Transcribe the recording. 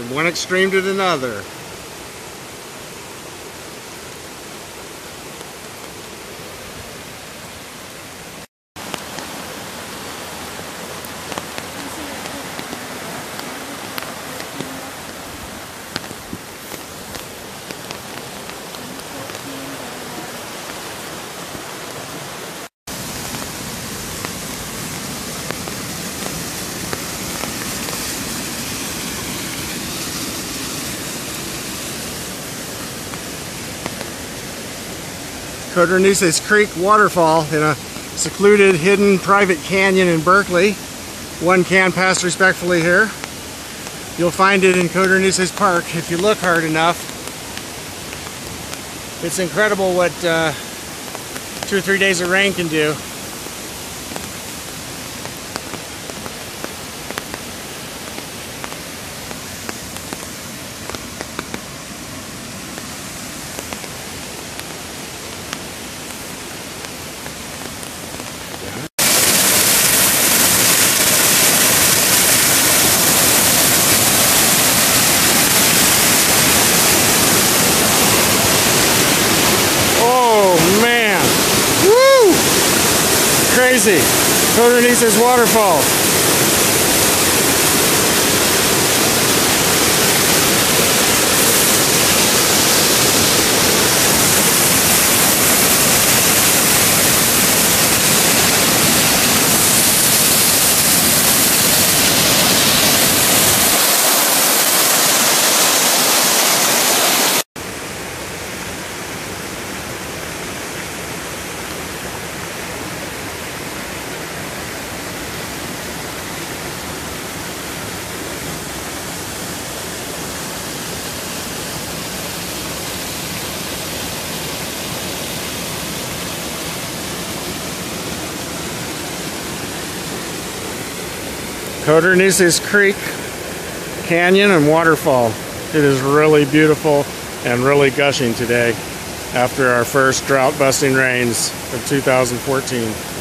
from one extreme to another. Codornices Creek waterfall in a secluded, hidden, private canyon in Berkeley. One can pass respectfully here. You'll find it in Codornices Park if you look hard enough. It's incredible what 2 or 3 days of rain can do. Crazy. Codornices waterfall. Codornices Creek Canyon and waterfall. It is really beautiful and really gushing today after our first drought busting rains of 2014.